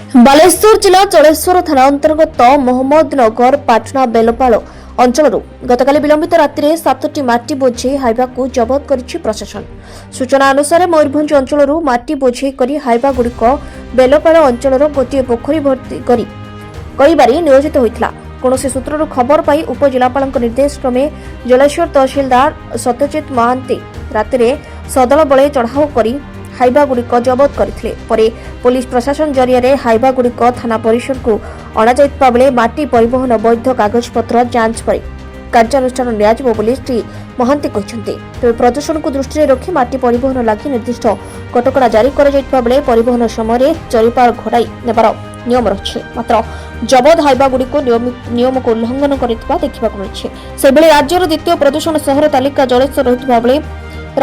ବାଲେଶ୍ୱର ଜିଲ୍ଲା ଜଳେଶ୍ୱର ଥାନା ଅନ୍ତର୍ଗତ ମହମ୍ମଦନଗର ପାଟଣା ବେଲପାଳ ଅଞ୍ଚଳରୁ ଗତକାଲି ବିଳମ୍ବିତ ରାତିରେ 7ଟି ମାଟି ବୋଝେଇ ହାଇବାକୁ ଜବତ କରିଛି ପ୍ରଶାସନ। ସୂଚନା ଅନୁସାରେ ମୟୂରଭଞ୍ଜ ଅଞ୍ଚଳରୁ ମାଟି ବୋଝେଇ କରି ହାଇବାଗୁଡ଼ିକ ବେଲପାଳ ଅଞ୍ଚଳର ଗୋଟିଏ ପୋଖରୀ ଭର୍ତ୍ତି କରିବାରେ ନିୟୋଜିତ ହୋଇଥିଲା। କୌଣସି ସୂତ୍ରରୁ ଖବର ପାଇ ଉପଜିଲ୍ଲାପାଳଙ୍କ ନିର୍ଦ୍ଦେଶ କ୍ରମେ ଜଳେଶ୍ୱର ତହସିଲଦାର ସତ୍ୟଜିତ ମହାନ୍ତି ରାତିରେ ସଦଳ ବଳେ ଚଢ଼ାଉ କରି ହାଇବାଗୁଡ଼ିକ ଜବତ କରିଥିଲେ। ପରେ ପୁଲିସ ପ୍ରଶାସନ ଜରିଆରେ ହାଇବାଗୁଡ଼ିକ ଥାନା ପରିସରକୁ ଅଣାଯାଇଥିବା ବେଳେ ମାଟି ପରିବହନ ବୈଧ କାଗଜପତ୍ର ଯାଞ୍ଚ କରି କାର୍ଯ୍ୟାନୁଷ୍ଠାନ ନିଆଯିବ ବୋଲି ଶ୍ରୀ ମହାନ୍ତି କହିଛନ୍ତି। ତେବେ ପ୍ରଦୂଷଣକୁ ଦୃଷ୍ଟିରେ ରଖି ମାଟି ପରିବହନ ଲାଗି ନିର୍ଦ୍ଦିଷ୍ଟ କଟକଣା ଜାରି କରାଯାଇଥିବା ବେଳେ ପରିବହନ ସମୟରେ ଜରିପାଳ ଘୋଡ଼ାଇ ନେବାର ନିୟମ ରହିଛି। ମାତ୍ର ଜବତ ହାଇବାଗୁଡ଼ିକୁ ନିୟମକୁ ଉଲ୍ଲଂଘନ କରିଥିବା ଦେଖିବାକୁ ମିଳିଛି। ସେଭଳି ରାଜ୍ୟର ଦ୍ୱିତୀୟ ପ୍ରଦୂଷଣ ସହର ତାଲିକା ଜଳେଶ୍ୱର ରହିଥିବା ବେଳେ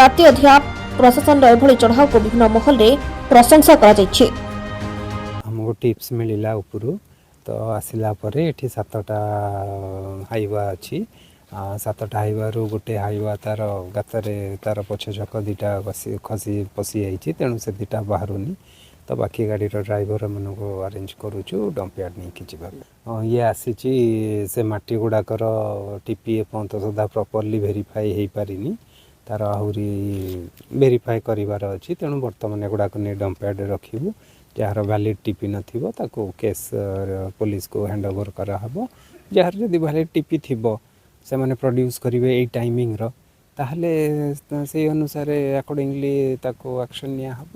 ରାତି ଅଧିଆ ପ୍ରଶାସନର ଏଭଳି ଚଢ଼ାଉକୁ ବିଭିନ୍ନ ମହଲରେ ପ୍ରଶଂସା କରାଯାଇଛି। ଆମକୁ ଟିପ୍ସ ମିଳିଲା ଉପରୁ ତ ଆସିଲା ପରେ ଏଠି 7ଟା ହାଇୱା ଅଛି। 7ଟା ହାଇୱାରୁ ଗୋଟେ ହାଇୱା ତାର ଗାତରେ ତାର ପଛ ଚକ ଦୁଇଟା ଖସି ପଶି ଯାଇଛି, ତେଣୁ ସେ ଦୁଇଟା ବାହାରୁନି। ତ ବାକି ଗାଡ଼ିର ଡ୍ରାଇଭରମାନଙ୍କୁ ଆରେଞ୍ଜ କରୁଛୁ ଡମ୍ପିୟାର୍ଡ ନେଇକି ଯିବା। ଇଏ ଆସିଛି, ସେ ମାଟି ଗୁଡ଼ାକର ଟିପି ଏପର୍ଯ୍ୟନ୍ତ ସୁଦ୍ଧା ପ୍ରପରଲି ଭେରିଫାଇ ହେଇପାରିନି, ତାର ଆହୁରି ଭେରିଫାଏ କରିବାର ଅଛି। ତେଣୁ ବର୍ତ୍ତମାନ ଏଗୁଡ଼ାକ ନେଇ ଡମ୍ପିୟାର୍ଡରେ ରଖିବୁ। ଯାହାର ଭ୍ୟାଲିଡ୍ ଟିପି ନଥିବ ତାକୁ କେସ୍ ପୋଲିସକୁ ହ୍ୟାଣ୍ଡ ଓଭର କରାହେବ। ଯାହାର ଯଦି ଭ୍ୟାଲିଡ୍ ଟିପି ଥିବ ସେମାନେ ପ୍ରଡ୍ୟୁସ୍ କରିବେ ଏଇ ଟାଇମିଂର, ତାହେଲେ ସେଇ ଅନୁସାରେ ଆକର୍ଡିଂଲି ତାକୁ ଆକ୍ସନ୍ ନିଆହେବ।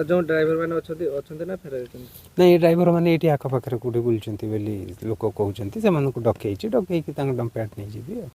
ଯେଉଁ ଡ୍ରାଇଭର ମାନେ ଅଛନ୍ତି ନା ଫେରାଇଛନ୍ତି? ନାଇଁ, ଏ ଡ୍ରାଇଭର ମାନେ ଏଇଠି ଆଖପାଖରେ କେଉଁଠି ବୁଲୁଛନ୍ତି ବୋଲି ଲୋକ କହୁଛନ୍ତି। ସେମାନଙ୍କୁ ଡକେଇକି ତାଙ୍କ ଡମ୍ପିୟାର୍ଡ ନେଇଯିବି ଆଉ।